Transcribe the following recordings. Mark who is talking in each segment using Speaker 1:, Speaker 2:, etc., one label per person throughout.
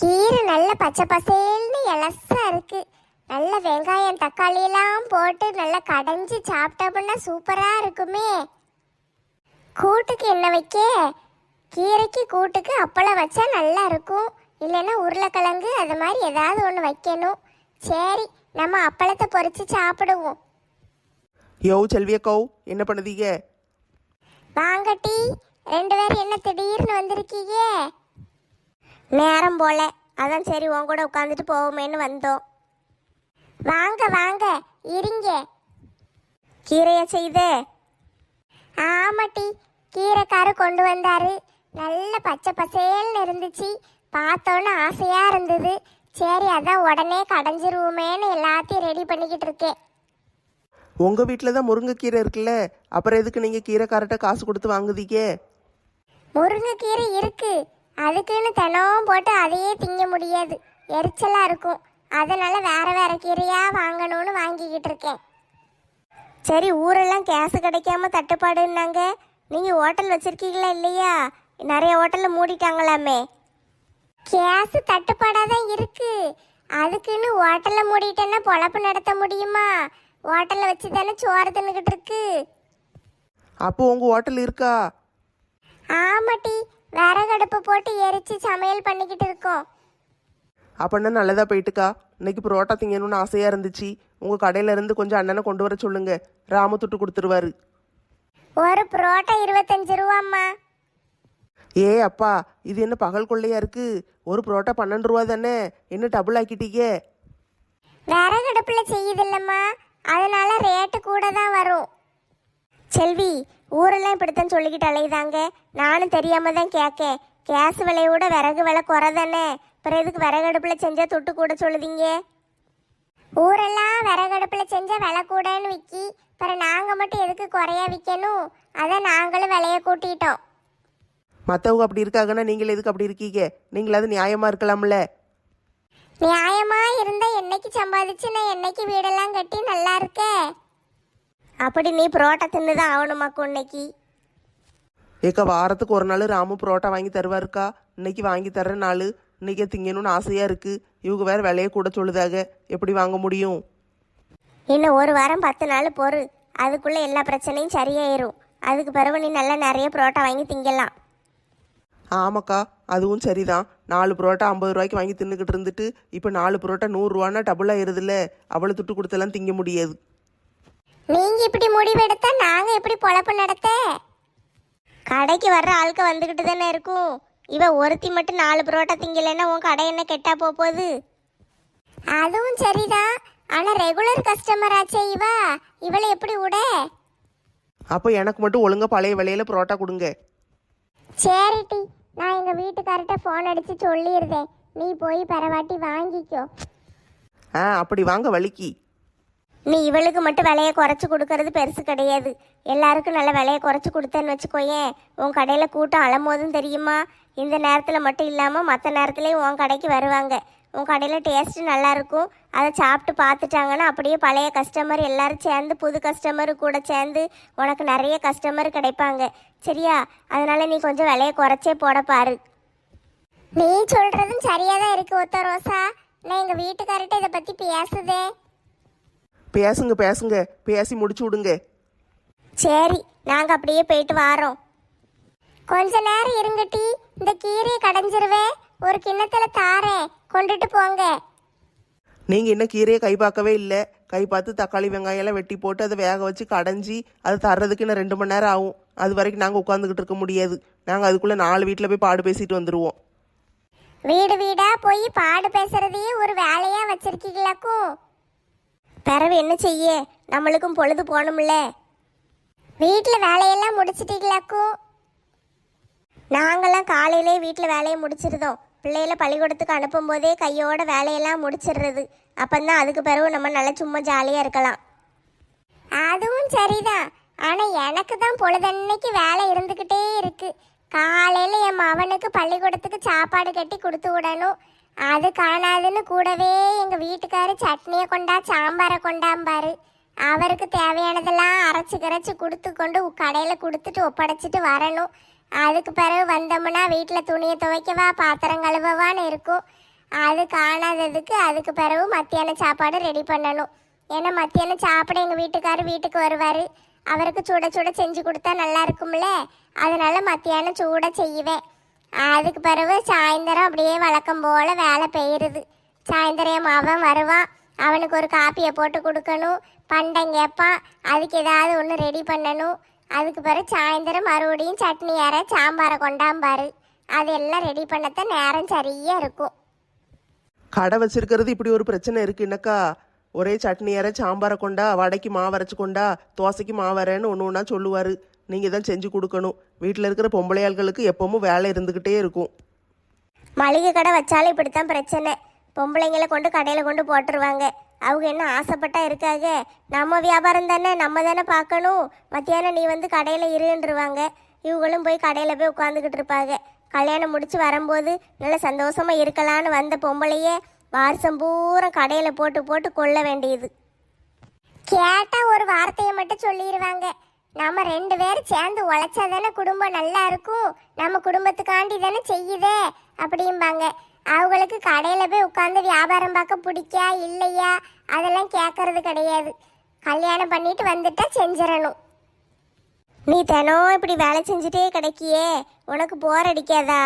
Speaker 1: கீரை நல்ல பச்சை பசேல்னு இலசா இருக்கு. நல்ல வெங்காயம் தக்காளி எல்லாம் போட்டு நல்லா கடைஞ்சி சாப்பிட்டோம்னா சூப்பரா இருக்குமே. கூட்டுக்கு என்ன வைக்க? கீரைக்கு கூட்டுக்கு அப்பளம் வச்சா நல்லா இருக்கும். இல்லைன்னா உருளைக்கிழங்கு அது மாதிரி ஏதாவது ஒன்று வைக்கணும். சரி, நம்ம அப்பளத்தை பொரிச்சு சாப்பிடுவோம்.
Speaker 2: யோ செல்வியக்கோ, என்ன பண்ணுதீங்க?
Speaker 1: வாங்கட்டி, ரெண்டு பேரும் என்ன திடீர்னு வந்திருக்கீங்க?
Speaker 3: நேரம் போல, அதான் சரி உன் கூட உட்காந்துட்டு போவோமேன்னு வந்தோம்.
Speaker 1: வாங்க வாங்க, இருங்க.
Speaker 3: கீரையை செய்தே?
Speaker 1: ஆமாட்டி, கீரைக்காரு கொண்டு வந்தாரு. நல்ல பச்சை பசேல்னு இருந்துச்சு. பார்த்தோன்னு ஆசையா இருந்தது. சரி, அதான் உடனே கடைஞ்சிருவோமேன்னு எல்லாத்தையும் ரெடி பண்ணிக்கிட்டு இருக்கேன்.
Speaker 2: உங்கள் வீட்டில் தான் முருங்கைக்கீரை இருக்குல்ல, அப்புறம் எதுக்கு நீங்கள் கீரைக்காரட்ட காசு கொடுத்து வாங்குதீங்க?
Speaker 1: முருங்கைக்கீரை இருக்கு, அதுக்குன்னு தினமும் போட்டு அதையே திங்க முடியாது, எரிச்சலா இருக்கும். அதனால வேற வேற கீரையா வாங்கணும்னு வாங்கிக்கிட்டு இருக்கேன்.
Speaker 3: சரி, ஊரெல்லாம் கேஸு கிடைக்காம தட்டுப்பாடுன்னாங்க. நீங்கள் ஹோட்டல் வச்சுருக்கீங்களா இல்லையா? நிறைய ஹோட்டலில் மூடிட்டாங்களாமே.
Speaker 1: கேஸ் தட்டுப்பாடாக தான் இருக்கு. அதுக்குன்னு ஹோட்டலில் மூடிட்டேன்னா பொழப்பு நடத்த முடியுமா? ஹோட்டலில் வச்சு தானே சோறு தின்னுக்கிட்டு இருக்கு.
Speaker 2: அப்போ உங்கள் ஹோட்டல் இருக்கா?
Speaker 1: ஆமாட்டி, விறகடுப்பு போட்டு எரிச்சு சமையல் பண்ணிக்கிட்டு இருக்கோம்.
Speaker 2: அப்படின்னா நல்லதாக போயிட்டுக்கா. இன்னைக்கு புரோட்டா திங்கணும்னு ஆசையாக இருந்துச்சு. உங்கள் கடையிலேருந்து கொஞ்சம் அண்ணனை கொண்டு வர சொல்லுங்க, ராமு துட்டு கொடுத்துருவாரு.
Speaker 1: ஒரு புரோட்டா 25 ரூபாம்மா.
Speaker 2: ஏ அப்பா, இது என்ன பகல் கொள்ளையா இருக்கு? ஒரு புரோட்டா 12 ரூபா தானே, என்ன டபுள் ஆக்கிட்டீங்க?
Speaker 1: விறகடுப்பில் செய்யுதில்லம்மா, அதனால ரேட்டு கூட தான் வரும்.
Speaker 3: செல்வி, ஊரெல்லாம் இப்படித்தான் சொல்லிக்கிட்டு அலையுதாங்க. நானும் தெரியாம தான் கேட்கேன். கேஸ் விலையோட விறகு விலை குறை தானே, அப்புறம் எதுக்கு விறகடுப்பில் செஞ்சால் தொட்டு கூட சொல்லுதீங்க?
Speaker 1: ஊரெல்லாம் விறகடுப்பில் செஞ்ச விலை கூடன்னு விற்கி, அப்புறம் நாங்கள் மட்டும் எதுக்கு குறையா விற்கணும்? அதான் நாங்களும் விலையை கூட்டிட்டோம்.
Speaker 2: மற்றவங்க அப்படி இருக்காங்கன்னா நீங்கள் எதுக்கு அப்படி இருக்கீங்க? நீங்களாவது நியாயமாக இருக்கலாம்ல.
Speaker 1: நியாயமா இருந்தா என்னைக்கு சம்பாதிச்சு நான் என்னைக்கு வீடெல்லாம் கட்டி நல்லா இருக்கே.
Speaker 3: அப்படி நீ புரோட்டா தின்னு தான் ஆகணுமாக்கும் இன்னைக்கு?
Speaker 2: ஏக்கா, வாரத்துக்கு ஒரு நாள் ராமு புரோட்டா வாங்கி தருவாருக்கா. இன்னைக்கு வாங்கி தர்ற நாள். இன்னைக்கே திங்கணும்னு ஆசையாக இருக்குது. இவங்க வேறு விலையை கூட சொல்லுதாக, எப்படி வாங்க முடியும்?
Speaker 3: இன்னும் ஒரு வாரம் 10 நாள் பொறு, அதுக்குள்ளே எல்லா பிரச்சனையும் சரியாயிரும். அதுக்கு பிறகு நீ நல்லா நிறைய புரோட்டா வாங்கி திங்கலாம்.
Speaker 2: ஆமாக்கா, அதுவும் சரிதான். 4 புரோட்டா 50 ரூபாய்க்கு வாங்கி தின்னுக்கிட்டு இருந்துட்டு இப்போ 4 புரோட்டா 100 ரூபான்னா டபுளாக இருதுல்ல. அவ்வளோ துட்டு கொடுத்தெல்லாம் திங்க முடியாது.
Speaker 1: நீங்க இப்படி முடிவெடுத்தா நாங்க எப்படி பொழப்பு நடத்த?
Speaker 3: கடைக்கு வர்ற ஆளுக்க வந்துக்கிட்டு தானே இருக்கும். இவ ஒருத்தி மட்டும் 4 புரோட்டா திங்கலைன்னா உன் கடை என்ன கெட்டா போகுது?
Speaker 1: அதுவும் சரிதான், ஆனா ரெகுலர் கஸ்டமர் ஆச்சே இவளை எப்படி விட?
Speaker 2: அப்போ எனக்கு மட்டும் ஒழுங்கா பழைய விலையில புரோட்டா கொடுங்க.
Speaker 1: சரிட்டி, நான் எங்க வீட்டுக்கார்ட்ட ஃபோன் அடிச்சு சொல்லிடுறேன். நீ போய் பரவாட்டி வாங்கிக்கோ.
Speaker 2: அப்படி வாங்க வலிக்கு.
Speaker 3: நீ இவளுக்கு மட்டும் விலையை குறைச்சி கொடுக்கறது பெருசு கிடையாது. எல்லாருக்கும் நல்ல விலையை குறைச்சி கொடுத்தேன்னு வச்சுக்கோயேன், உன் கடையில் கூட்டம் அலமோதும் தெரியுமா? இந்த நேரத்தில் மட்டும் இல்லாமல் மற்ற நேரத்துலேயும் உன் கடைக்கு வருவாங்க. உன் கடையில் டேஸ்ட்டு நல்லாயிருக்கும். அதை சாப்பிட்டு பார்த்துட்டாங்கன்னா அப்படியே பழைய கஸ்டமர் எல்லாரும் சேர்ந்து புது கஸ்டமரு கூட சேர்ந்து உனக்கு நிறைய கஸ்டமர் கிடைப்பாங்க. சரியா? அதனால் நீ கொஞ்சம் விலையை குறைச்சே போட பாரு.
Speaker 1: நீ சொல்றதும் சரியா தான் இருக்கு ஒத்த ரோசா. நான் எங்க வீட்டுக்கார்ட்ட இதை பத்தி பேசுதே.
Speaker 2: பேசுங்க பேசுங்க, பேசி முடிச்சு விடுங்க.
Speaker 3: சரி, நாங்கள் அப்படியே போயிட்டு வாரோம்.
Speaker 1: கொஞ்ச நேரம் இருங்கட்டி, இந்த கீரையை கடைஞ்சிருவேன். ஒரு கிண்ணத்துல தாரேன், கொண்டுட்டு போங்க.
Speaker 2: நீங்கள் இன்னும் கீரையை கை பார்க்கவே இல்லை. கை பார்த்து தக்காளி வெங்காயம் எல்லாம் வெட்டி போட்டு அதை வேக வச்சு கடைஞ்சி அது தர்றதுக்கு இன்னும் 2 மணி நேரம் ஆகும். அது வரைக்கும் நாங்கள் உட்காந்துக்கிட்டு இருக்க முடியாது. நாங்கள் அதுக்குள்ளே 4 வீட்டில் போய் பாடு பேசிட்டு வந்துடுவோம்.
Speaker 1: வீடு வீடா போய் பாடு பேசுறதையே ஒரு வேலையா வச்சிருக்கீங்களாக்கும்.
Speaker 3: பிறவு என்ன செய்ய, நம்மளுக்கும் பொழுது போகணும்ல.
Speaker 1: வீட்டில் வேலையெல்லாம் முடிச்சிட்டீங்களாக்கும்.
Speaker 3: நாங்கள்லாம் காலையிலே வீட்டில் வேலையை முடிச்சிருந்தோம். பிள்ளைகளை பள்ளிக்கூடத்துக்கு அனுப்பும் போதே கையோட வேலையெல்லாம் முடிச்சிடுறது. அப்பந்தான் அதுக்கு பிறகு நம்ம நல்லா சும்மா ஜாலியாக இருக்கலாம்.
Speaker 1: அதுவும் சரிதான், ஆனா எனக்கு தான் பொழுதன்னைக்கு வேலை இருந்துக்கிட்டே இருக்கு. காலையில என் மவனுக்கு பள்ளிக்கூடத்துக்கு சாப்பாடு கட்டி கொடுத்து விடணும். அது காணாதுன்னு கூடவே எங்க வீட்டுக்காரு சட்னியை கொண்டா சாம்பாரை கொண்டாம்பாரு. அவருக்கு தேவையானதெல்லாம் அரைச்சி கரைச்சி கொடுத்து கொண்டு கடையில் கொடுத்துட்டு ஒப்படைச்சிட்டு வரணும். அதுக்கு பிறகு வந்தோம்னா வீட்டில் துணியை துவைக்கவா பாத்திரம் கழுவவான்னு இருக்கும். அது காணாததுக்கு அதுக்கு பிறகு மத்தியான சாப்பாடு ரெடி பண்ணணும். ஏன்னா மத்தியானம் சாப்பிட எங்கள் வீட்டுக்காரர் வீட்டுக்கு வருவார். அவருக்கு சுட சுட செஞ்சு கொடுத்தா நல்லா இருக்கும்ல, அதனால மத்தியானம் சூட செய்வேன். அதுக்கு பிறகு சாயந்தரம் அப்படியே வழக்கம் போல் வேலை பெய்யுறது. சாயந்தரம் என் மகன் வருவான், அவனுக்கு ஒரு காப்பியை போட்டு கொடுக்கணும், பண்டம் கேட்பான், அதுக்கு ஏதாவது ஒன்று ரெடி பண்ணணும். அதுக்கு பிறகு சாயந்தரம் மறுபடியும் சட்னி அரை சாம்பாரை கொண்டாம்பாரு. அதெல்லாம் ரெடி பண்ணத்தான் நேரம் சரியாக இருக்கும்.
Speaker 2: கடை வச்சிருக்கிறது இப்படி ஒரு பிரச்சனை இருக்கு என்னக்கா. ஒரே சட்னி அரை சாம்பாரை கொண்டா, வடைக்கு மாவு அரைச்சு கொண்டா, தோசைக்கு மாவு அரைன்னு ஒன்று ஒன்றா சொல்லுவார். நீங்கள் தான் செஞ்சு கொடுக்கணும். வீட்டில் இருக்கிற பொம்பளையாள்களுக்கு எப்பவும் வேலை இருந்துக்கிட்டே இருக்கும்.
Speaker 3: மளிகை கடை வச்சாலும் இப்படித்தான் பிரச்சனை. பொம்பளைங்களை கொண்டு கடையில் கொண்டு போட்டுருவாங்க. அவங்க என்ன ஆசைப்பட்டா இருக்காங்க, நம்ம வியாபாரம் தானே, நம்ம தானே பார்க்கணும். மத்தியானம் நீ வந்து கடையில் இருன்றுவாங்க. இவங்களும் போய் கடையில் போய் உட்காந்துக்கிட்டு இருப்பாங்க. கல்யாணம் முடிச்சு வரும்போது நல்ல சந்தோஷமா இருக்கலான்னு வந்த பொம்பளையே வருஷம் பூரா கடையில் போட்டு போட்டு கொள்ள வேண்டியது.
Speaker 1: கேட்டா ஒரு வார்த்தையை மட்டும் சொல்லிடுவாங்க, நம்ம 2 பேரும் சேர்ந்து உழைச்சா தானே குடும்பம் நல்லா இருக்கும், நம்ம குடும்பத்துக்காண்டி தானே செய்யுதே அப்படிம்பாங்க. அவங்களுக்கு கடையில் போய் உட்காந்து வியாபாரம் பார்க்க பிடிக்கா இல்லையா அதெல்லாம் கேட்கறது கிடையாது. கல்யாணம் பண்ணிட்டு வந்துட்டா செஞ்சிடணும்.
Speaker 3: நீ தினம் இப்படி வேலை செஞ்சுட்டே கிடைக்கியே, உனக்கு போர் அடிக்காதா?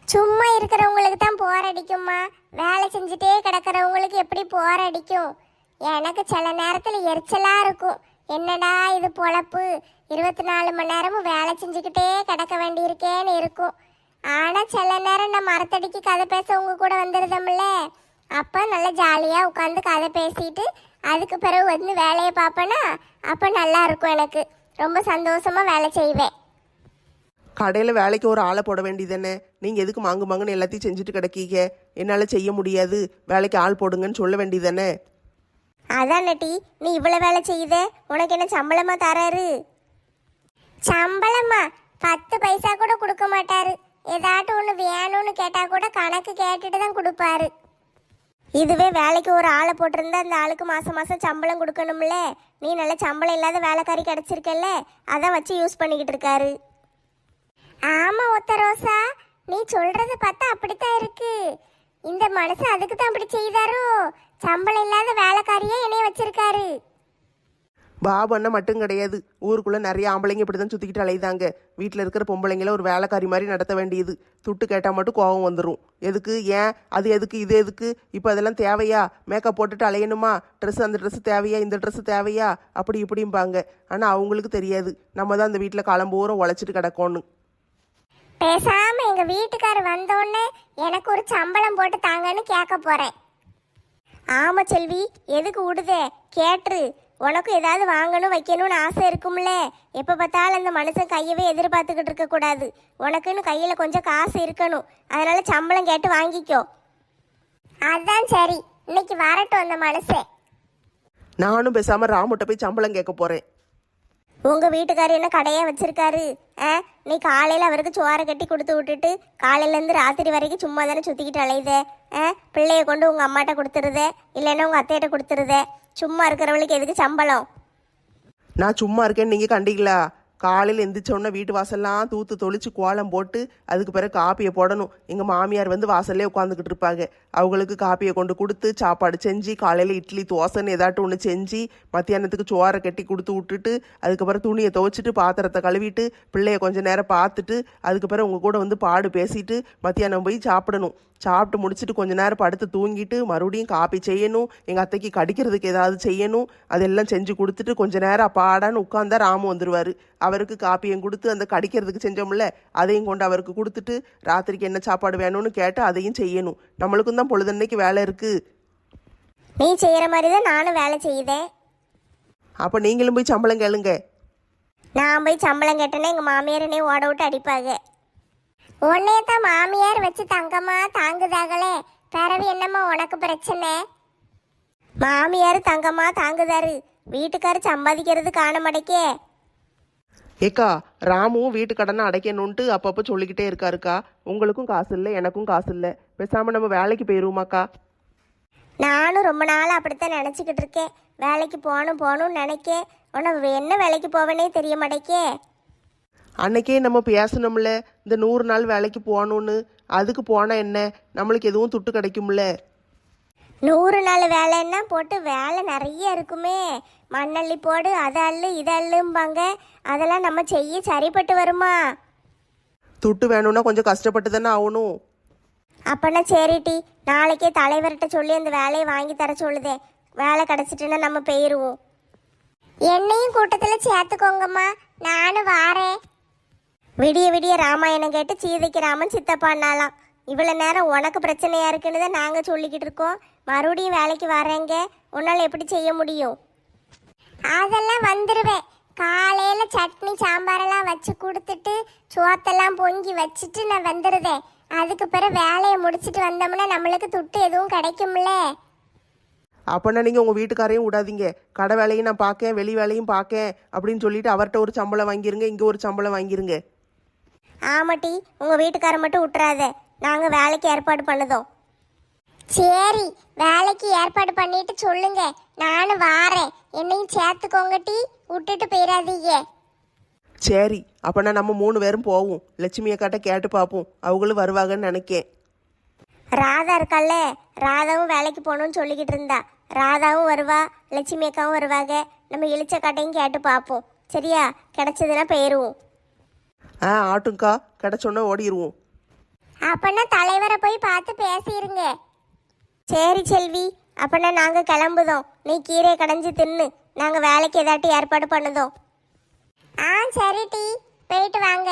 Speaker 1: சும்மா இருக்கிறவங்களுக்கு தான் போர் அடிக்குமா, வேலை செஞ்சுட்டே கிடக்கிறவங்களுக்கு எப்படி போர் அடிக்கும்? எனக்கு சில நேரத்தில் எரிச்சலாக இருக்கும். என்னடா இது பொழப்பு, 24 மணி நேரமும் வேலை செஞ்சுக்கிட்டே கிடக்க வேண்டியிருக்கேன்னு இருக்கும். ஆனால் சில நேரம் நான் மரத்தடிக்கு கதை பேச உங்க கூட வந்துடுதோம்ல, அப்போ நல்லா ஜாலியாக உட்காந்து கதை பேசிட்டு அதுக்கு பிறகு வந்து வேலையை பார்ப்பேன்னா அப்போ நல்லா இருக்கும். எனக்கு ரொம்ப சந்தோஷமாக வேலை செய்வேன்.
Speaker 2: கடையில் வேலைக்கு ஒரு ஆளை போட வேண்டியதானே. நீங்கள் எதுக்கு மாங்கு மாங்குன்னு எல்லாத்தையும் செஞ்சுட்டு கிடக்கீங்க? என்னால் செய்ய முடியாது, வேலைக்கு ஆள் போடுங்கன்னு சொல்ல வேண்டியதானே.
Speaker 3: அதான் நட்டி, நீ இவ்வளோ வேலை செய்யுத, உனக்கு என்ன சம்பளமா தராரு?
Speaker 1: சம்பளமா 10 பைசா கூட கொடுக்க மாட்டாரு. ஏதாட்டும் ஒன்று வேணும்னு கேட்டால் கூட கணக்கு கேட்டுட்டு தான் கொடுப்பாரு.
Speaker 3: இதுவே வேலைக்கு ஒரு ஆளை போட்டிருந்தா அந்த ஆளுக்கு மாதம் மாதம் சம்பளம் கொடுக்கணும்ல. நீ நல்ல சம்பளம் இல்லாத வேலைக்காரி கிடச்சிருக்கல்ல, அதான் வச்சு யூஸ் பண்ணிக்கிட்டு இருக்காரு.
Speaker 1: ஆமா ஒத்த ரோசா, நீ சொல்றது பார்த்தா அப்படித்தான் இருக்கு. இந்த மனுஷன் அதுக்கு தான் அப்படி செய்தாரோ, சம்பளம் இல்லாத வேலைக்காரியே என்னைய வச்சிருக்காரு.
Speaker 2: பாபு அண்ணா மட்டும் கிடையாது, ஊருக்குள்ளே நிறைய ஆம்பளைங்க இப்படி தான் சுற்றிக்கிட்டு அலையுதாங்க. வீட்டில் இருக்கிற பொம்பளைங்கள ஒரு வேலைக்காரி மாதிரி நடத்த வேண்டியது. துட்டு கேட்டால் மட்டும் கோபம் வந்துடும். எதுக்கு, ஏன், அது எதுக்கு, இது எதுக்கு, இப்போ அதெல்லாம் தேவையா, மேக்கப் போட்டுட்டு அலையணுமா, ட்ரெஸ் அந்த ட்ரெஸ் தேவையா, இந்த ட்ரெஸ் தேவையா, அப்படி இப்படிம்பாங்க. ஆனால் அவங்களுக்கு தெரியாது நம்ம தான் அந்த வீட்டில் காலம்பூரம் உழைச்சிட்டு கிடக்கோன்னு.
Speaker 1: பேசாம எங்க வீட்டுக்காரர் வந்தோடனே எனக்கு ஒரு சம்பளம் போட்டு தாங்கன்னு கேட்க போறேன்.
Speaker 3: ஆமா செல்வி, எதுக்கு விடுதே, கேட்டுரு. உனக்கு ஏதாவது வாங்கணும் வைக்கணும்னு ஆசை இருக்கும்ல. எப்போ பார்த்தாலும் அந்த மனுஷன் கையவே எதிர்பார்த்துக்கிட்டு இருக்கக்கூடாது. உனக்குன்னு கையில் கொஞ்சம் காசு இருக்கணும். அதனால சம்பளம் கேட்டு வாங்கிக்கோ.
Speaker 1: அதான் சரி, இன்னைக்கு வரட்டும் அந்த மனுஷன்.
Speaker 2: நானும் பேசாமல் ராமுட்ட போய் சம்பளம் கேட்க போகிறேன்.
Speaker 3: உங்கள் வீட்டுக்காரர் என்ன கடையாக வச்சிருக்காரு? நீ காலையில் அவருக்கு சோறை கட்டி கொடுத்து விட்டுட்டு காலையிலேருந்து ராத்திரி வரைக்கும் சும்மா தானே சுற்றிக்கிட்டு அலையுதே. பிள்ளைய கொண்டு உங்கள் அம்மாட்ட கொடுத்துருதே, இல்லைன்னா உங்கள் அத்தையிட்ட கொடுத்துருதே. சும்மா இருக்கிறவளுக்கு எதுக்கு சம்பளம்?
Speaker 2: நான் சும்மா இருக்கேன்னு நீங்கள் கண்டிங்களா? காலையில் எந்திரிச்சோன்னா வீட்டு வாசல்லாம் தூத்து தொளிச்சு கோலம் போட்டு அதுக்கு பிறகு காப்பியை போடணும். எங்கள் மாமியார் வந்து வாசல்லே உட்காந்துக்கிட்டு இருப்பாங்க. அவங்களுக்கு காப்பியை கொண்டு கொடுத்து சாப்பாடு செஞ்சு, காலையில் இட்லி தோசைன்னு ஏதாட்டும் ஒன்று செஞ்சு, மத்தியானத்துக்கு சோறை கட்டி கொடுத்து விட்டுட்டு அதுக்கப்புறம் துணியை துவைச்சிட்டு பாத்திரத்தை கழுவிட்டு பிள்ளைய கொஞ்சம் நேரம் பார்த்துட்டு அதுக்கப்புறம் உங்கள் கூட வந்து பாடு பேசிட்டு மத்தியானம் போய் சாப்பிடணும். சாப்பிட்டு முடிச்சுட்டு கொஞ்ச நேரம் படுத்து தூங்கிட்டு மறுபடியும் காப்பி செய்யணும். எங்கள் அத்தைக்கு கடிக்கிறதுக்கு ஏதாவது செய்யணும். அதெல்லாம் செஞ்சு கொடுத்துட்டு கொஞ்ச நேரம் அப்பாடான்னு உட்காந்தா ராமு வந்துடுவார். அவருக்கு காப்பியும் கொடுத்து அந்த கடிக்கிறதுக்கு செஞ்சோம்ல அதையும் கொண்டு அவருக்கு கொடுத்துட்டு ராத்திரிக்கு என்ன சாப்பாடு வேணும்னு கேட்டு அதையும் செய்யணும். நம்மளுக்கும் தான் பொழுதன்னைக்கு வேலை இருக்குது.
Speaker 3: நீ செய்கிற மாதிரி தான் நானும் வேலை செய்யுதேன்.
Speaker 2: அப்போ நீங்களும் போய் சம்பளம் கேளுங்க.
Speaker 3: நான் போய் சம்பளம் கேட்டேன்னா எங்கள் மாமியார் என்னை ஓட விட்டு அடிப்பாங்க.
Speaker 1: உன்னைய தான் மாமியார் வச்சு தங்கமா தாங்குதாங்களே, பிறவி என்னம்மா உனக்கு பிரச்சனை?
Speaker 3: மாமியார் தங்கமா தாங்குதாரு, வீட்டுக்காரர் சம்பாதிக்கிறது காண மாட்டேக்கே.
Speaker 2: ஏக்கா, ராமுவும் வீட்டு கடனை அடைக்கணுன்ட்டு அப்பப்போ சொல்லிக்கிட்டே இருக்காருக்கா. உங்களுக்கும் காசு இல்லை, எனக்கும் காசு இல்லை. பேசாமல் நம்ம வேலைக்கு போயிடுவோமாக்கா?
Speaker 3: நானும் ரொம்ப நாள் அப்படித்தான் நினச்சிக்கிட்டு இருக்கேன். வேலைக்கு போகணும்னு நினைக்கேன். உனக்கு என்ன வேலைக்கு போவேனே தெரிய மாட்டேக்கே.
Speaker 2: அன்னைக்கே நம்ம பேசணும்ல, இந்த 100 நாள் வேலைக்கு போகணுன்னு. அதுக்கு போனால் என்ன, நம்மளுக்கு எதுவும் துட்டு கிடைக்கும்ல.
Speaker 3: 100 நாள் வேலைன்னா போட்டு வேலை நிறைய இருக்குமே. மண்ணள்ளி போடு, அதை அள்ளு இதை அள்ளும்பாங்க. அதெல்லாம் நம்ம செய்ய சரிப்பட்டு வருமா?
Speaker 2: துட்டு வேணும்னா கொஞ்சம் கஷ்டப்பட்டு தானே ஆகணும்.
Speaker 3: அப்பனா சரிட்டி, நாளைக்கே தலைவர்கிட்ட சொல்லி அந்த வேலையை வாங்கி தர சொல்லுதே. வேலை கிடச்சிட்டுன்னா நம்ம போயிடுவோம்.
Speaker 1: என்னையும் கூட்டத்தில் சேர்த்துக்கோங்கம்மா, நானும் வாரேன்.
Speaker 3: விடிய விடிய ராமாயணம் கேட்டு சீதைக்கு ராமன் சித்தப்பான்னாலாம். இவ்வளோ நேரம் உனக்கு பிரச்சனையா இருக்குன்னு தான் நாங்கள் சொல்லிக்கிட்டு இருக்கோம். மறுபடியும் வேலைக்கு வரேங்க, உன்னால் எப்படி செய்ய முடியும்?
Speaker 1: அதெல்லாம் வந்துடுவேன். காலையில் சட்னி சாம்பாரெல்லாம் வச்சு கொடுத்துட்டு சோத்தெல்லாம் பொங்கி வச்சுட்டு நான் வந்துடுதேன். அதுக்கு பிறகு வேலையை முடிச்சுட்டு வந்தோம்னா நம்மளுக்கு துட்டு எதுவும் கிடைக்கும்ல.
Speaker 2: அப்போனா நீங்கள் உங்கள் வீட்டுக்காரையும் விடாதீங்க. கடை வேலையும் நான் பார்க்கேன், வெளி வேலையும் பார்க்கேன் அப்படின்னு சொல்லிட்டு அவர்கிட்ட ஒரு சம்பளம் வாங்கிருங்க, இங்கே ஒரு சம்பளம் வாங்கிருங்க.
Speaker 3: ஆமாட்டி, உங்கள் வீட்டுக்கார மட்டும் விட்டுறாத, நாங்கள் வேலைக்கு ஏற்பாடு பண்ணுதோம்.
Speaker 1: சரி, வேலைக்கு ஏற்பாடு பண்ணிட்டு சொல்லுங்க, நானும் வாரேன். என்னையும் சேர்த்துக்கோங்க டீ, விட்டுட்டு போயிடாதீங்க.
Speaker 2: சரி, அப்போனா நம்ம 3 பேரும் போவோம். லட்சுமி அக்காட்ட கேட்டு பார்ப்போம், அவங்களும் வருவாங்கன்னு நினைக்கேன்.
Speaker 3: ராதா இருக்கால்ல, ராதாவும் வேலைக்கு போகணும்னு சொல்லிக்கிட்டு இருந்தா. ராதாவும் வருவா, லட்சுமி அக்காவும் வருவாங்க. நம்ம இளிச்சக்காட்டையும் கேட்டு பார்ப்போம். சரியா? கிடைச்சதுன்னா போயிடுவோம்.
Speaker 2: ஆட்டும்க்கா, கிடச்சோன்னா ஓடிடுவோம்.
Speaker 1: அப்பன்னா தலைவரை போய் பார்த்து பேசிடுங்க.
Speaker 3: சரி செல்வி, அப்பனா நாங்கள் கிளம்புதோம். நீ கீரை கடைஞ்சி தின்னு, நாங்கள் வேலைக்கு ஏதாட்டி ஏற்பாடு பண்ணுதோம்.
Speaker 1: சரி டீ, போயிட்டு வாங்க.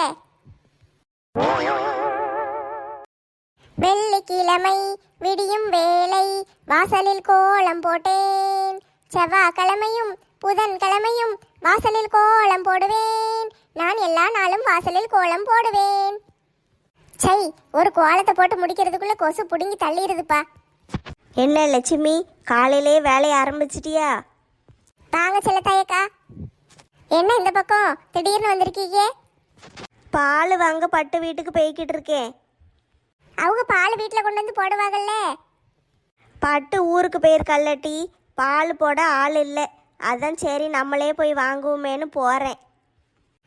Speaker 1: வெள்ளிக்கிழமை விடியும் வேளை வாசலில் கோலம் போட்டேன். செவ்வாய்க்கிழமையும் புதன்கிழமையும் வாசலில் கோலம் போடுவேன். நான் எல்லா நாளும் வாசலில் கோலம் போடுவேன். சை, ஒரு கோலத்தை போட்டு முடிக்கிறதுக்குள்ள கொசு புடுங்கி தள்ளிடுதுப்பா.
Speaker 3: என்ன லட்சுமி, காலையிலே வேலையை ஆரம்பிச்சிட்டியா?
Speaker 1: வாங்க செல்லத்தாயக்கா. என்ன இந்த பக்கம் திடீர்னு வந்திருக்கீங்க?
Speaker 3: பால் வாங்க பட்டு வீட்டுக்கு போய்கிட்டு இருக்கேன்.
Speaker 1: அவங்க பால் வீட்டில் கொண்டு வந்து போடுவாங்கல்ல.
Speaker 3: பட்டு ஊருக்கு போயிருக்கல்லட்டி, பால் போட ஆள் இல்லை. அதான் சரி நம்மளே போய் வாங்குவோமேனு போகிறேன்.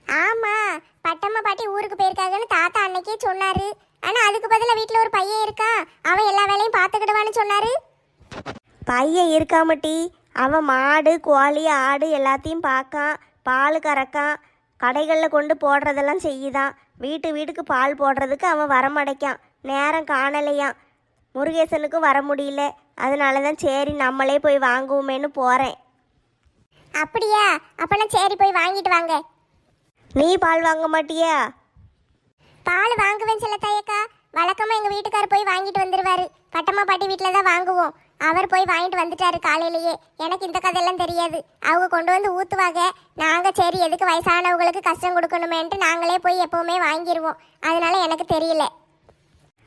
Speaker 1: ஆமாம், பட்டம்மா பாட்டி ஊருக்கு போயிருக்காங்கன்னு தாத்தா அன்னைக்கே சொன்னார். ஆனால் அதுக்கு பதிலாக வீட்டில் ஒரு பையன் இருக்கான், அவன் எல்லா வேலையும் பார்த்துக்கிடுவான்னு சொன்னார்.
Speaker 3: பையன் இருக்காமட்டி, அவன் மாடு கோழி ஆடு எல்லாத்தையும் பார்க்கான், பால் கறக்கான், கடைகளில் கொண்டு போடுறதெல்லாம் செய்யுதான். வீட்டுக்கு பால் போடுறதுக்கு அவன் வரமாடைக்கான், நேரம் காணலையாம். முருகேசனுக்கும் வர முடியல. அதனால தான் சரி நம்மளே போய் வாங்குவோமேனு போகிறேன்.
Speaker 1: அப்படியா? அப்பனா சரி, போய் வாங்கிட்டு வாங்க.
Speaker 3: நீ பால் வாங்க மாட்டியா?
Speaker 1: பால் வாங்குவேன் செல்லத்தாயக்கா. வழக்கமாக எங்கள் வீட்டுக்கார் போய் வாங்கிட்டு வந்துடுவார். கட்டம்மா பாட்டி வீட்டில் தான் வாங்குவோம். அவர் போய் வாங்கிட்டு வந்துட்டாரு காலையிலேயே. எனக்கு இந்த கதையெல்லாம் தெரியாது. அவங்க கொண்டு வந்து ஊற்றுவாங்க. நாங்கள் சரி எதுக்கு வயசானவங்களுக்கு கஷ்டம் கொடுக்கணுமேன்ட்டு நாங்களே போய் எப்போவுமே வாங்கிடுவோம். அதனால எனக்கு தெரியல.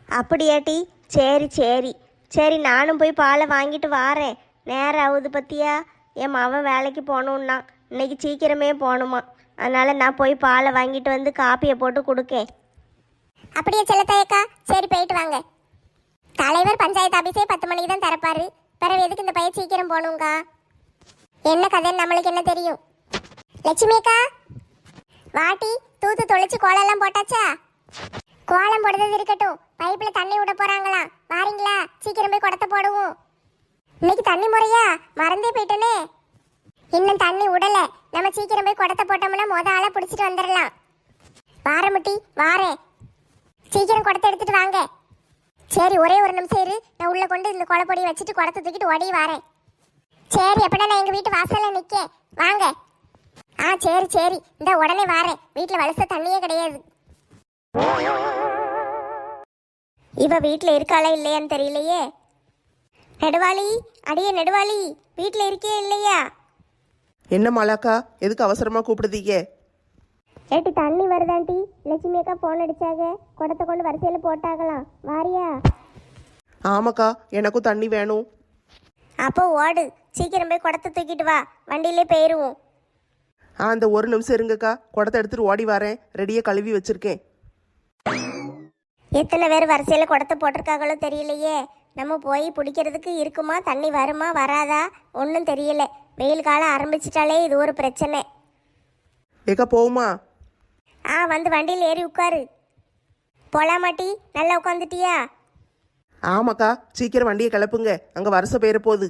Speaker 3: அப்படியாட்டி? சரி சரி சரி, நானும் போய் பாலை வாங்கிட்டு வாரேன். நேரம் ஆகுது பத்தியா? என் மவன் வேலைக்கு போகணுன்னா இன்னைக்கு சீக்கிரமே போகணுமா. அதனால் நான் போய் பாலை வாங்கிட்டு வந்து காப்பியை போட்டு கொடுக்கேன்.
Speaker 1: அப்படியே செல்லத்தாயக்கா, சரி போயிட்டு வாங்க. தலைவர் பஞ்சாயத்து ஆபீஸே 10 மணிக்கு தான் திறப்பாரு. பிறகு எதுக்கு இந்த பையன் சீக்கிரம் போகணுங்கா? என்ன கதைன்னு நம்மளுக்கு என்ன தெரியும்? லட்சுமி அக்கா, வாட்டி தூத்து தொளிச்சு கோலம்லாம் போட்டாச்சா? கோலம் போடுறது இருக்கட்டும், பைப்பில் தண்ணி விட போறாங்களாம். வாரீங்களா? சீக்கிரம் போய் குடத்தை போடுவோம். இன்னைக்கு தண்ணி முறையா? மறந்தே போயிட்டனே. இன்னும் தண்ணி விடல. நம்ம சீக்கிரம் போய் குடத்தை போட்டோம்னா ஆளை பிடிச்சிட்டு வந்துடலாம். வாரமுட்டி வாரேன், சீக்கிரம் குடத்தை எடுத்துட்டு வாங்க. சரி, ஒரே ஒரு நிமிஷம் இரு, நான் உள்ள கொண்டு இந்த குடப்பொடியை வச்சுட்டு குடத்தை தூக்கிட்டு ஓடி வரேன். சரி, எப்படா நான் எங்க வீட்டு வாசல்ல நிக்கேன், வாங்க. சரி சரி, இந்த உடனே வாரேன். வீட்டுல வலச தண்ணியே கிடையாது.
Speaker 3: இவ வீட்டில் இருக்காளா இல்லையான்னு தெரியலையே. நெடுவாளி, அடியே நெடுவாளி, வீட்டில் இருக்கே இல்லையா?
Speaker 2: என்ன மாலாக்கா, எதுக்கு அவசரமாக கூப்பிடுதீங்க?
Speaker 3: ஏட்டி தண்ணி வருதாண்டி, லட்சுமி அக்கா ஃபோன் அடிச்சாங்க, குடத்தை கொண்டு வரிசையில் போட்டாங்களாம். வாரியா?
Speaker 2: ஆமாக்கா, எனக்கும் தண்ணி வேணும்.
Speaker 3: அப்போ ஓடு, சீக்கிரம் போய் குடத்தை தூக்கிட்டு வா, வண்டியிலே போயிடுவோம்.
Speaker 2: அந்த ஒரு நிமிஷம் இருங்கக்கா, குடத்தை எடுத்துட்டு ஓடி வரேன். ரெடியாக கழுவி வச்சிருக்கேன்.
Speaker 3: எத்தனை பேர் வரிசையில் குடத்தை போட்டிருக்காங்களோ தெரியலையே. நம்ம போய் பிடிக்கிறதுக்கு இருக்குமா, தண்ணி வருமா வராதா ஒன்றும் தெரியல. வெயில் காலம் ஆரம்பிச்சிட்டாலே இது ஒரு பிரச்சனை.
Speaker 2: ஏக்கா போகுமா?
Speaker 3: வந்து வண்டியில் ஏறி உட்காரு. போலாமாட்டி, நல்லா உட்காந்துட்டியா?
Speaker 2: ஆமாக்கா, சீக்கிரம் வண்டியை கிளப்புங்க, அங்கே வருஷம் பேர போகுது.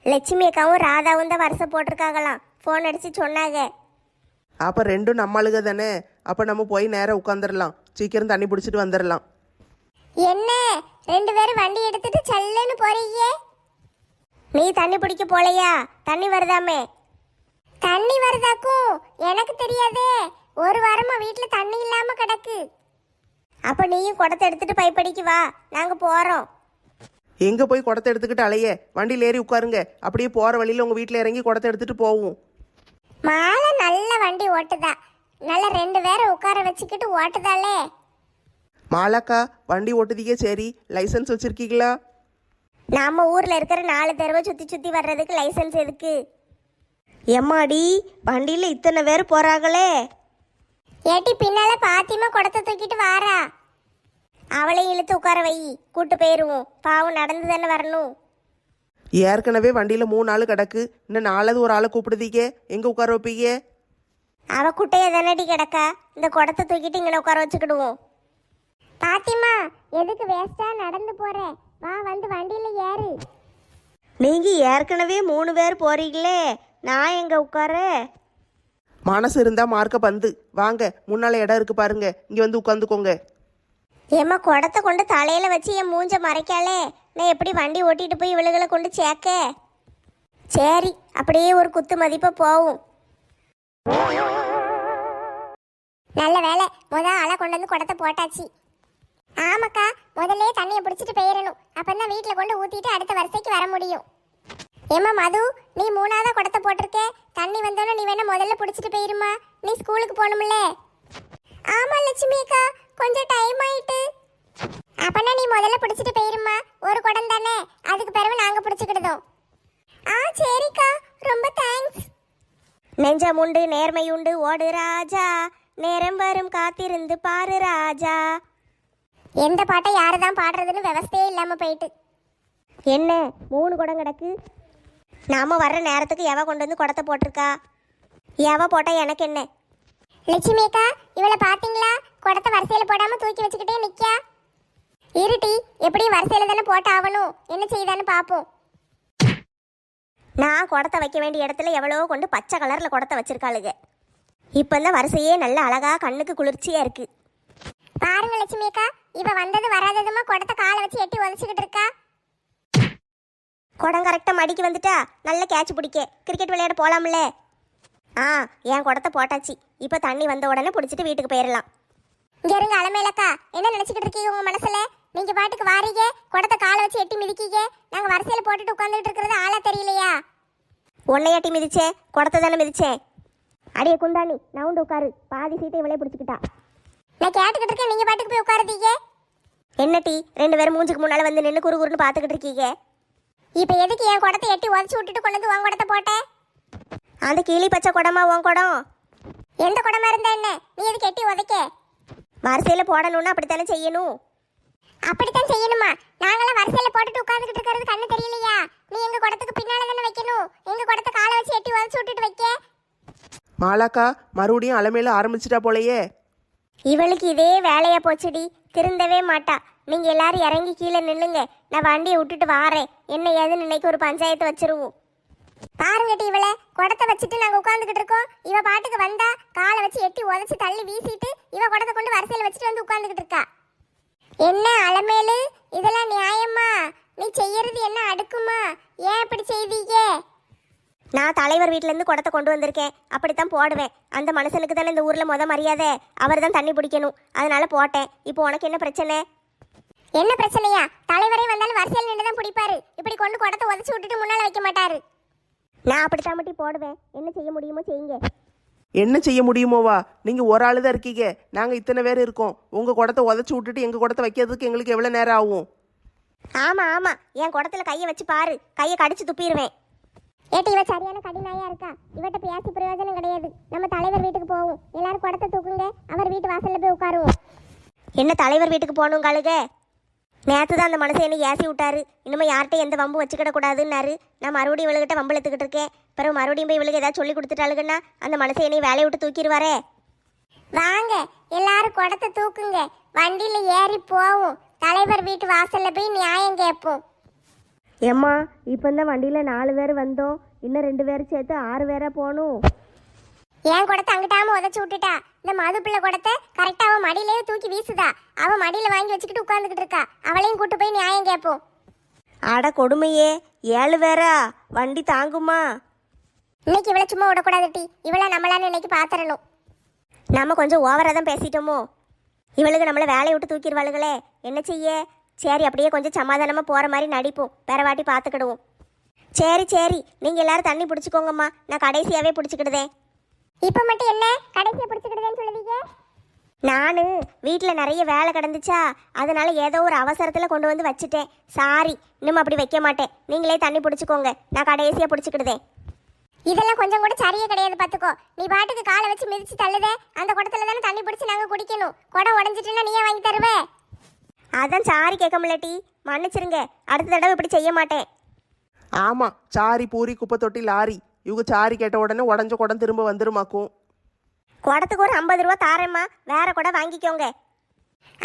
Speaker 3: லட்சுமி அக்காவும் ராதாவும் தான் வருஷம் போட்டிருக்காங்களாம், ஃபோன் அடித்து சொன்னாங்க.
Speaker 2: அப்போ ரெண்டும் நம்மளுக தானே, அப்போ நம்ம போய் நேராக உட்காந்துடலாம், சீக்கிரம் தண்ணி பிடிச்சிட்டு வந்துடலாம்.
Speaker 1: என்ன 2 பேரும் வண்டி எடுத்துட்டு சல்லுன்னு போறீங்க?
Speaker 3: நீ தண்ணி பிடிக்க போலையா? தண்ணி வருதாமே.
Speaker 1: தண்ணி வருதாக்கும் எனக்கு தெரியாதே. ஒரு வாரமா வீட்டுல தண்ணி இல்லாம கிடக்கு.
Speaker 3: அப்போ நீயும் குடத்தை எடுத்துட்டு பைப்படிக்கு வா, நாங்கள் போகிறோம்.
Speaker 2: எங்கே போய் குடத்தை எடுத்துக்கிட்டு அலைய, வண்டியில் ஏறி உட்காருங்க, அப்படியே போகிற வழியில் உங்கள் வீட்டில் இறங்கி குடத்தை எடுத்துகிட்டு போவோம்.
Speaker 1: மாலை நல்ல வண்டி ஓட்டுதா, நல்ல 2 பேரை உட்கார வச்சுக்கிட்டு ஓட்டுதாலே.
Speaker 2: மாலாக்கா, வண்டி ஓட்டுதீங்க சரி, லைசன்ஸ் வச்சுருக்கீங்களா?
Speaker 3: நம்ம ஊரில் இருக்கிற 4 தெருவை சுற்றி சுற்றி வர்றதுக்கு லைசன்ஸ் எதுக்கு? எம்மாடி, வண்டியில் இத்தனை பேர் போகிறாங்களே.
Speaker 1: ஏட்டி பின்னால பாத்திமா குடத்தை தூக்கிட்டு வாரா.
Speaker 3: அவளையும் இழுத்து உட்கார வை, கூட்டு போயிடுவோம், பாவம் நடந்து தானே வரணும்.
Speaker 2: ஏற்கனவே வண்டியில் 3 ஆள் கிடக்கு, இன்னும் 4வது ஒரு ஆளை கூப்பிடுதீங்க, எங்கே உட்கார வைப்பீங்க?
Speaker 3: அவ குட்டையை தானடி கிடக்கா, இந்த குடத்தை தூக்கிட்டு இங்கே உட்கார வச்சுக்கிடுவோம்.
Speaker 1: பாத்திமா எதுக்கு வேஸ்டா நடந்து போற? வா வந்து வண்டியில ஏறு.
Speaker 3: நீங்கள் ஏற்கனவே 3 பேர் போறீங்களே, நான் எங்கே உட்கார?
Speaker 2: மனசு இருந்தால் மார்க்க பந்து வாங்க, முன்னால் இடம் இருக்கு பாருங்க, இங்கே வந்து உட்காந்துக்கோங்க.
Speaker 3: ஏம்மா, குடத்தை கொண்டு தலையில் வச்சு என் மூஞ்ச மறைக்காளே, நான் எப்படி வண்டி ஓட்டிட்டு போய் இவளுகளை கொண்டு சேர்க்க? சரி, அப்படியே ஒரு குத்து மதிப்பாக போவும்.
Speaker 1: நல்ல வேலை, ஆளை கொண்டு வந்து குடத்தை போட்டாச்சு. ஆமாக்கா, முதல்ல தண்ணியை பிடிச்சிட்டு போயிடணும், அப்பந்தான் வீட்டுல கொண்டு ஊத்திட்டு அடுத்த வருஷத்துக்கு வர முடியும். ஏமா மது, நீ 3ஆவதா குடத்தை போட்டிருக்க, தண்ணி வந்தோன்னு நீ வேணா முதல்ல பிடிச்சிட்டு போயிருமா, நீ ஸ்கூலுக்கு போகணும்ல. ஆமா லட்சுமி அக்கா, கொஞ்சம் டைம் ஆயிட்டு. அப்பனா நீ முதல்ல பிடிச்சிட்டு போயிருமா, ஒரு குடம் தானே, அதுக்கு பிறகு நாங்க பிடிச்சிக்கிடுதோம். சரிக்கா, ரொம்ப தேங்க்ஸ்.
Speaker 3: நெஞ்சமுண்டு நேர்மையுண்டு ஓடு ராஜா, நேரம் வரும் காத்திருந்து பாரு ராஜா.
Speaker 1: எந்த பாட்டை யாரு தான் பாடுறதுன்னு விவசாயே இல்லாம போயிட்டு.
Speaker 3: என்ன 3 குடம் கிடக்கு? நாம வர்ற நேரத்துக்கு எவ கொண்டு வந்து குடத்தை போட்டிருக்கா? எவ போட்டா எனக்கு என்ன?
Speaker 1: லட்சுமி அக்கா, இவளை பாத்தீங்களா? குடத்தை வரிசையில போடாம தூக்கி வச்சுக்கிட்டே நிக்கா. இருட்டி, எப்படியும் வரிசையில தானே போட்டு ஆகணும், என்ன செய்தான்னு பாப்போம்.
Speaker 3: நான் குடத்தை வைக்க வேண்டிய இடத்துல எவ்வளோ கொண்டு பச்சை கலர்ல குடத்தை வச்சிருக்காளுங்க. இப்பந்தான் வரிசையே நல்ல அழகா கண்ணுக்கு குளிர்ச்சியா இருக்கு.
Speaker 1: பாருங்க லட்சுமி அக்கா, இவ வந்தது வராததுமா குடத்தை காலை வச்சு எட்டி உதச்சிக்கிட்டு இருக்கா.
Speaker 3: குடம் கரெக்டாக மடிக்கு வந்துட்டா நல்ல கேட்ச் பிடிக்க கிரிக்கெட் விளையாட போகலாம்ல. என் குடத்தை போட்டாச்சு, இப்போ தண்ணி வந்த உடனே பிடிச்சிட்டு வீட்டுக்கு போயிடலாம்.
Speaker 1: இங்க இருங்க அலமேலக்கா, என்ன நினைச்சுக்கிட்டு இருக்கீங்க உங்க மனசுல? நீங்க பாட்டுக்கு வாரீங்க, குடத்தை காலை வச்சு எட்டி மிதிக்கீங்க, நாங்க வரிசையில போட்டுட்டு உட்காந்துட்டு இருக்கிறது ஆளா தெரியலையா?
Speaker 3: உன்னையாட்டி மிதிச்சேன், குடத்தை தானே மிதிச்சேன். அடியே குந்தாணி, நவுண்டு உட்காரு, பாதி சீட்டை இவளே பிடிச்சிக்கிட்டா.
Speaker 1: நான் கேட்டுக்கிட்டு இருக்கேன், நீங்க பாட்டுக்கு போய் உட்காருதீங்க.
Speaker 3: என்ன டீ, 2 பேரும் மூஞ்சுக்கு முன்னால வந்து நின்று குறுகுறுன்னு பார்த்துக்கிட்டு இருக்கீங்க.
Speaker 1: இப்ப எதுக்கு என் குடத்தை எட்டி உதச்சு விட்டுட்டு கொண்டு வந்து உன் குடத்தை போட்டேன்?
Speaker 3: அந்த கிளி பச்சை குடமா உன் குடம்?
Speaker 1: எந்த குடமா இருந்தா என்ன, நீ எதுக்கு எட்டி உதைக்க?
Speaker 3: வரிசையில போடணும்னு அப்படித்தானே செய்யணும்.
Speaker 1: அப்படித்தான் செய்யணுமா? நாங்களாம் வரிசையில போட்டுட்டு உட்கார்ந்துட்டு இருக்கிறது கண்ணு தெரியலையா? நீ எங்க குடத்துக்கு பின்னால தானே வைக்கணும், எங்க குடத்தை காலை வச்சு எட்டி உதச்சு விட்டுட்டு வைக்க.
Speaker 2: மாலாக்கா, மறுபடியும் அலமையில ஆரம்பிச்சிட்டா போலையே.
Speaker 3: இவளுக்கு இதே வேலையா போச்சுடி, திருந்தவே மாட்டா. நீங்க எல்லாரும் இறங்கி கீழே நில்லுங்க, நான் வண்டியை விட்டுட்டு வாரேன். என்ன ஏதுன்னு இன்னைக்கு ஒரு பஞ்சாயத்து வச்சிருவோம்.
Speaker 1: பாருங்கட்டி, இவளை குடத்தை வச்சுட்டு நாங்க உட்கார்ந்துகிட்டு இருக்கோம், இவ பாட்டுக்கு வந்தா காலை வச்சு எட்டி உதச்சு தள்ளி வீசிட்டு இவ குடத்தை கொண்டு வரிசையில வச்சுட்டு வந்து உட்கார்ந்துகிட்டு இருக்கா. என்ன அலமேலு, இதெல்லாம் நியாயமா? நீ செய்யறது என்ன அடுக்குமா? ஏன் இப்படி செய்தீங்க?
Speaker 3: நான் தலைவர் வீட்டிலேருந்து குடத்தை கொண்டு வந்திருக்கேன், அப்படித்தான் போடுவேன். அந்த மனுஷனுக்கு தானே இந்த ஊரில் மரியாதை, அவர் தான் தண்ணி பிடிக்கணும், அதனால போட்டேன். இப்போ உனக்கு என்ன பிரச்சனை?
Speaker 1: என்ன பிரச்சனையா? தலைவரே வந்தாலும் வரிசையில் நின்று தான் பிடிப்பாரு, இப்படி கொண்டு குடத்தை உதச்சு விட்டுட்டு முன்னால வைக்க மாட்டாரு.
Speaker 3: நான் அப்படித்தான் மட்டும் போடுவேன், என்ன செய்ய முடியுமோ செய்யுங்க.
Speaker 2: என்ன செய்ய முடியுமோவா? நீங்கள் ஒரு ஆள் தான் இருக்கீங்க, நாங்கள் இத்தனை பேர் இருக்கோம். உங்கள் குடத்தை உதச்சி விட்டுட்டு எங்கள் குடத்தை வைக்கிறதுக்கு எங்களுக்கு எவ்வளோ நேரம் ஆகும்?
Speaker 3: ஆமாம், என் குடத்துல கையை வச்சு பாரு, கையை கடிச்சு துப்பிடுவேன்.
Speaker 1: ஏட்டி, இவ சரியான கடிநாயா இருக்கா, இவட்ட பேசி பிரயோஜனம் கிடையாது. நம்ம தலைவர் வீட்டுக்கு போவோம், எல்லாரும் குடத்தை தூக்குங்க, அவர் வீட்டு வாசல்ல போய் உட்காருவோம்.
Speaker 3: என்ன தலைவர் வீட்டுக்கு போகணும் காலுக? நேற்று தான் அந்த மனுஷன் என்ன ஏசி விட்டாரு, இனிமே யார்கிட்ட எந்த வம்பு வச்சுக்கிட கூடாதுன்னாரு. நான் மறுபடியும் இவளுகிட்ட வம்பு எடுத்துக்கிட்டு இருக்கேன். பிறகு மறுபடியும் போய் இவளுக்கு ஏதாவது சொல்லி கொடுத்துட்டாளுங்கன்னா அந்த மனுஷன் என்னை வேலையை விட்டு தூக்கிடுவாரே.
Speaker 1: வாங்க எல்லாரும் குடத்தை தூக்குங்க, வண்டியில ஏறி போவோம். தலைவர் வீட்டு வாசல்ல போய் நியாயம் கேட்போம்.
Speaker 3: ஏம்மா இப்போ தான் வண்டியில் 4 பேர் வந்தோம், இன்னும் 2 பேர் சேர்த்து 6 பேராக போகணும்.
Speaker 1: என் குடத்தை அங்கிட்டாம உதச்சு விட்டுட்டா. இந்த மது பிள்ளை குடத்தை கரெக்டா அவன் மடியிலேயே தூக்கி வீசுதா. அவன் மடியில வாங்கி வச்சுக்கிட்டு உட்கார்ந்துகிட்டு இருக்கா. அவளையும் கூட்டு போய் நியாயம் கேட்போம்.
Speaker 3: அட கொடுமையே, 7 பேரா? வண்டி தாங்குமா?
Speaker 1: இன்னைக்கு இவளை சும்மா விடக்கூடாது டி. இவளை நம்மளான்னு இன்னைக்கு பாத்திரணும்.
Speaker 3: நம்ம கொஞ்சம் ஓவராக தான் பேசிட்டோமோ. இவளுக்கு நம்மளை வேலையை விட்டு தூக்கிடுவாளுகளே, என்ன செய்ய? சரி, அப்படியே கொஞ்சம் சமாதானமாக போகிற மாதிரி நடிப்போம், வேற வாட்டி பார்த்துக்கிடுவோம். சரி சரி, நீங்கள் எல்லாரும் தண்ணி பிடிச்சிக்கோங்கம்மா, நான் கடைசியாகவே பிடிச்சிக்கிடுதேன்.
Speaker 1: இப்ப மட்டும் என்ன கடைசியை பிடிச்சிக்கிடுதேன்னு சொல்லுவீங்க?
Speaker 3: நான் வீட்டில் நிறைய வேலை கிடந்துச்சா, அதனால ஏதோ ஒரு அவசரத்தில் கொண்டு வந்து வச்சுட்டேன். சாரி, இன்னும் அப்படி வைக்க மாட்டேன். நீங்களே தண்ணி பிடிச்சிக்கோங்க, நான் கடைசியாக பிடிச்சிக்கிடுதேன்.
Speaker 1: இதெல்லாம் கொஞ்சம் கூட சரியே கிடையாது பாத்துக்கோ. நீ பாட்டுக்கு காலை வச்சு மிதிச்சு தள்ளுதே. அந்த குடத்துல தானே தண்ணி பிடிச்சி நாங்க குடிக்கணும். குடம் உடஞ்சிட்டுன்னா நீயே வாங்கி தருவே.
Speaker 3: அதான் சாரி கேட்க முடியலட்டி, மன்னிச்சிருங்க. அடுத்த தடவை இப்படி செய்ய மாட்டேன்.
Speaker 2: ஆமாம், சாரி பூரி குப்பை தொட்டி லாரி இவங்க சாரி கேட்ட உடனே உடஞ்ச குடம் திரும்ப வந்துருமாக்கும்.
Speaker 3: குடத்துக்கு ஒரு 50 ரூபா தாரேம்மா, வேற குடம் வாங்கிக்கோங்க.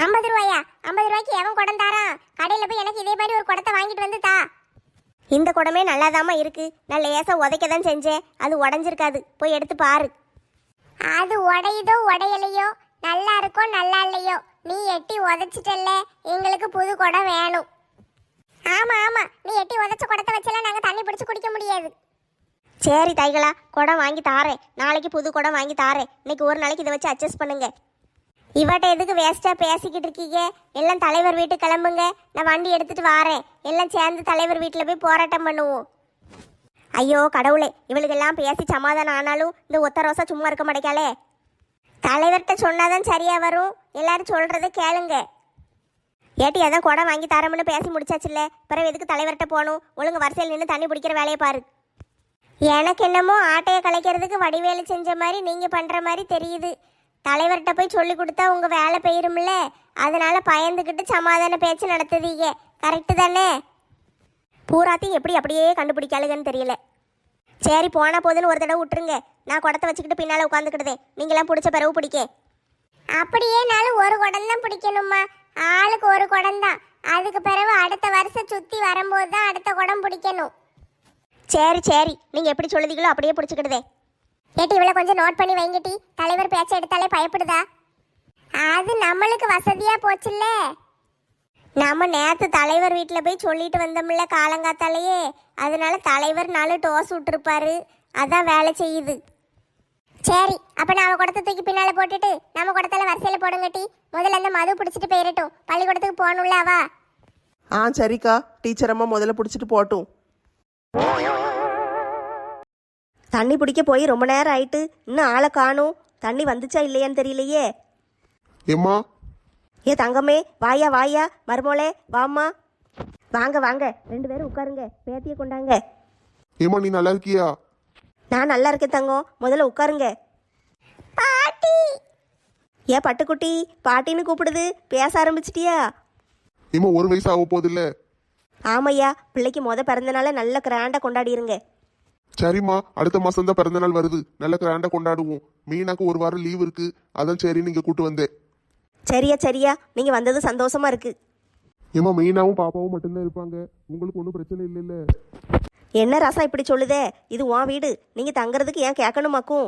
Speaker 1: 50 ரூபாயா? 50 ரூபாய்க்கு எவன் குடம் தாரான்? கடையில போய் எனக்கு இதே மாதிரி ஒரு குடத்தை வாங்கிட்டு வந்து தா.
Speaker 3: இந்த குடமே நல்லாதாம்மா இருக்கு. நான் லேசாக உதைக்க தான் செஞ்சேன், அது உடஞ்சிருக்காது. போய் எடுத்து பாரு.
Speaker 1: அது உடையுதோ உடையலையோ, நல்லா இருக்கோ நல்லா இல்லையோ, நீ எட்டி உதைச்சிட்டல்ல, எங்களுக்கு புது குடம் வேணும். ஆமா ஆமா, நீ எட்டி உதைச்ச குடத்தை வச்செல்லாம் நாங்க தண்ணி பிடிச்சு குடிக்க முடியாது.
Speaker 3: சரி தைகளா, குடம் வாங்கி தாரேன். நாளைக்கு புது குடம் வாங்கி தாரேன். இன்னைக்கு ஒரு நாளைக்கு இதை வச்சு அட்ஜஸ்ட் பண்ணுங்க. இவட்ட எதுக்கு வேஸ்ட்டாக பேசிக்கிட்டு இருக்கீங்க? எல்லாம் தலைவர் வீட்டு கிளம்புங்க, நான் வண்டி எடுத்துட்டு வாரேன். எல்லாம் சேர்ந்து தலைவர் வீட்டில் போய் போராட்டம் பண்ணுவோம். ஐயோ கடவுளே, இவளுக்கெல்லாம் பேசி சமாதானம் ஆனாலும் இந்த ஒத்த ரோசா சும்மா இருக்க மாட்டேக்காளே. தலைவர்கிட்ட சொன்னாதான் சரியா வரும். எல்லாரும் சொல்றதை கேளுங்க. ஏட்டி அதான் குடம் வாங்கி தரமுன்னு பேசி முடிச்சாச்சுல்ல, பிறகு எதுக்கு தலைவர்கிட்ட போகணும்? ஒழுங்கு வரிசையில் நின்று தண்ணி பிடிக்கிற வேலையை பாரு. எனக்கு என்னமோ ஆட்டையை கலைக்கிறதுக்கு வடிவேலு செஞ்ச மாதிரி நீங்கள் பண்ணுற மாதிரி தெரியுது. தலைவர்கிட்ட போய் சொல்லி கொடுத்தா உங்கள் வேலை போயிரும்ல, அதனால பயந்துக்கிட்டு சமாதான பேச்சு நடத்துதீங்க. கரெக்டு தானே? பூராத்தையும் எப்படி அப்படியே கண்டுபிடிக்காளுங்கன்னு தெரியல. சரி போனா போதுன்னு ஒரு தடவை விட்டுருங்க. நான் குடத்தை வச்சுக்கிட்டு பின்னால் உட்காந்துக்கிட்டதே, நீங்களாம் பிடிச்ச பிறகு பிடிக்க.
Speaker 1: அப்படியே நாளும் ஒரு குடம் தான் பிடிக்கணுமா? ஆளுக்கு ஒரு குடம் தான். அதுக்கு பிறகு அடுத்த வருஷம் சுற்றி வரும்போது தான் அடுத்த குடம் பிடிக்கணும்.
Speaker 3: சரி சரி, நீங்கள் எப்படி சொல்லுதீங்களோ அப்படியே பிடிச்சிக்கிடுதே.
Speaker 1: ஏட்டி இவளை கொஞ்சம் நோட் பண்ணி வைங்கட்டி. தலைவர் பேச்ச எடுத்தாலே பயப்படுதா? அது நம்மளுக்கு வசதியா போச்சுல்ல.
Speaker 3: நம்ம நேற்று தலைவர் வீட்டில் போய் சொல்லிட்டு வந்தோம்ல காலங்காத்தாலேயே, அதனால தலைவர் 4 டோஸ் விட்டுருப்பாரு, அதான் வேலை செய்யுது.
Speaker 1: சரி, அப்ப நான் அவ குடத்தை தூக்கி பின்னால போட்டுட்டு நம்ம குடத்துல வரிசையில போடுங்கட்டி. முதல்ல அந்த மது பிடிச்சிட்டு போயிடட்டும், பள்ளிக்கூடத்துக்கு போகணும்ல அவா.
Speaker 2: ஆ சரிக்கா, டீச்சர் அம்மா முதல்ல பிடிச்சிட்டு போட்டும்.
Speaker 3: தண்ணி பிடிக்க போய் ரொம்ப நேரம் ஆயிட்டு, இன்னும் ஆளை காணும். தண்ணி வந்துச்சா இல்லையான்னு தெரியலையே.
Speaker 4: ஏம்மா,
Speaker 3: ஏ தங்கமே, வாயா வாயா, மருமோளே வாம்மா. வாங்க வாங்க, 2 பேரும் உட்காருங்க, பேத்தியை கொண்டாங்க.
Speaker 4: ஏம்மா நீ நல்லா இருக்கியா?
Speaker 3: நான் நல்லா இருக்கேன் தங்கம், முதல்ல உட்காருங்க.
Speaker 1: பாட்டி.
Speaker 3: ஏ பட்டுக்குட்டி, பாட்டின்னு கூப்பிடுது, பேச ஆரம்பிச்சிட்டியா?
Speaker 4: ஏம்மா 1 வயசு ஆக போதில்ல?
Speaker 3: ஆமையா, பிள்ளைக்கு பிறந்தனால நல்ல கிராண்டா கொண்டாடிருங்க.
Speaker 4: சரிம்மா, அடுத்த மாசம் தான் பிறந்த நாள் வருது, நல்ல கிராண்டா கொண்டாடுவோம். மீனாக்கு 1 வாரம் லீவ் இருக்கு, அதான் சரி நீங்க கூட்டு வந்தேன்.
Speaker 3: சரியா சரியா, நீங்க வந்தது சந்தோஷமா இருக்கு.
Speaker 4: ஏம்மா மீனாவும் பாப்பாவும் மட்டும்தான் இருப்பாங்க, உங்களுக்கு ஒன்றும் பிரச்சனை இல்லைல்ல?
Speaker 3: என்ன ராசா இப்படி சொல்லுதே? இது உன் வீடு, நீங்க தங்குறதுக்கு ஏன் கேட்கணுமாக்கும்?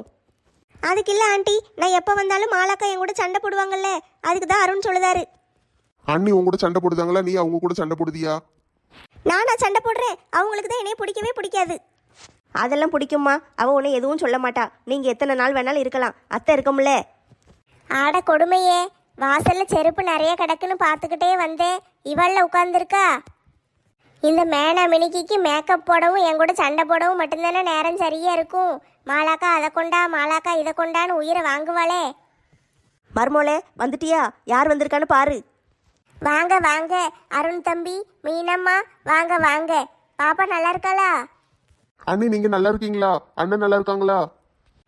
Speaker 3: அதுக்கு இல்ல ஆண்டி, நான் எப்ப வந்தாலும் மாலாக்கா என் கூட சண்டை போடுவாங்கல்ல, அதுக்கு தான் அருண் சொல்லுதாரு.
Speaker 4: அண்ணி உங்க கூட சண்டை போடுதாங்களா, நீ அவங்க கூட சண்டை போடுதியா?
Speaker 3: நானா சண்டை போடுறேன்? அவங்களுக்கு தான் என்னைய பிடிக்கவே பிடிக்காது. அதெல்லாம் பிடிக்குமா? அவ உன்னை எதுவும் சொல்ல மாட்டா. நீங்க எத்தனை நாள் வேணாலும் இருக்கலாம், அத்தை இருக்கும்ல.
Speaker 1: ஆட கொடுமையே, வாசல்ல செருப்பு நிறைய கிடக்குன்னு பார்த்துக்கிட்டே வந்தேன், இவள்ல உட்கார்ந்துருக்கா. இந்த மேனா மினிக்கு மேக்கப் போடவும் என் கூட சண்டை போடவும் மட்டும்தானே நேரம் சரியா இருக்கும். மாலாக்கா அதை கொண்டா, மாலாக்கா இதை கொண்டான்னு உயிரை வாங்குவாளே.
Speaker 3: மருமோளே வந்துட்டியா? யார் வந்திருக்கான்னு பாரு.
Speaker 1: வாங்க வாங்க, அருண் தம்பி, மீனம்மா, வாங்க வாங்க. பாப்பா நல்லா இருக்காளா?
Speaker 4: அண்ணி நீங்க நல்லா இருக்கீங்களா? அண்ணன் நல்லா இருக்காங்களா?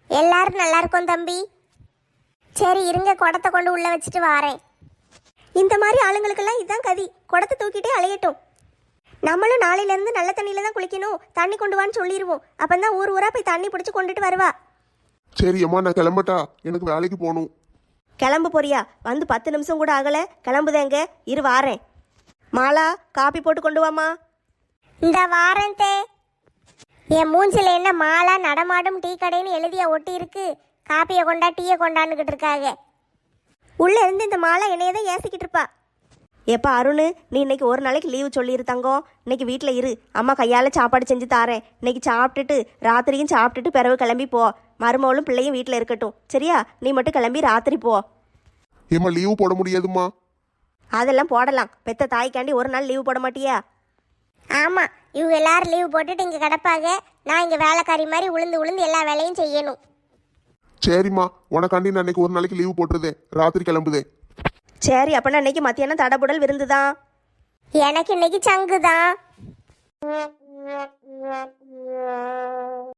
Speaker 1: எல்லாரும் நல்லா இருக்கோம் தம்பி. சரி இருங்க, குடத்தை கொண்டு உள்ள வச்சுட்டு வாரேன்.
Speaker 3: இந்த மாதிரி ஆளுங்களுக்கெல்லாம் இதுதான் கதி, குடத்தை தூக்கிட்டே அலையட்டும். நம்மளும் நாளையிலேருந்து நல்ல தண்ணியில தான் குளிக்கணும், தண்ணி கொண்டு வான்னு சொல்லிடுவோம். அப்பந்தான் ஊர் ஊரா போய் தண்ணி பிடிச்சி கொண்டுட்டு வருவா.
Speaker 4: சரி அம்மா, நான் கிளம்பட்டா, எனக்கு வேலைக்கு போகணும்.
Speaker 3: கிளம்ப போறியா? வந்து 10 நிமிஷம் கூட ஆகலை, கிளம்புதேங்க. இரு வாரேன். மாலா, காப்பி போட்டு கொண்டு வாமா.
Speaker 1: இந்த வாரம் தே. என் மூஞ்சில என்ன மாலா நடமாடும் டீ கடைன்னு எழுதிய ஒட்டி இருக்கு. காப்பியை கொண்டா டீயை கொண்டாந்துக்கிட்டு இருக்காங்க.
Speaker 3: உள்ளே இருந்து இந்த மாலா என்னைய தான் ஏசிக்கிட்டு இருப்பா. எப்பா அருண், நீ இன்னைக்கு ஒரு நாளைக்கு லீவு சொல்லியிரு தங்கம். இன்னைக்கு வீட்டில் இரு, அம்மா கையால் சாப்பாடு செஞ்சு தாரேன். இன்னைக்கு சாப்பிட்டுட்டு ராத்திரியும் சாப்பிட்டுட்டு பிறகு கிளம்பி போ. மருமகளும் பிள்ளையும் வீட்டில் இருக்கட்டும், சரியா? நீ மட்டும் கிளம்பி ராத்திரி போ.
Speaker 4: ஏம்மா லீவு போட முடியாதும்மா?
Speaker 3: அதெல்லாம் போடலாம். பெத்த தாய்க்காண்டி ஒரு நாள் லீவு போட மாட்டியா?
Speaker 1: ஆமா, இவங்க எல்லாரும் லீவு போட்டுட்டு இங்க கிடப்பாங்க. நான் இங்க வேலைக்காரி மாதிரி உளுந்து உளுந்து எல்லா வேலையும் செய்யணும்.
Speaker 4: சரிம்மா, உனக்காண்டி நான் இன்னைக்கு ஒரு நாளைக்கு லீவு போட்டுருதேன். ராத்திரி கிளம்புதேன்.
Speaker 3: சரி, அப்பனா இன்னைக்கு மத்தியானம் தடபுடல் விருந்துதான்.
Speaker 1: எனக்கு இன்னைக்கு சங்குதான்.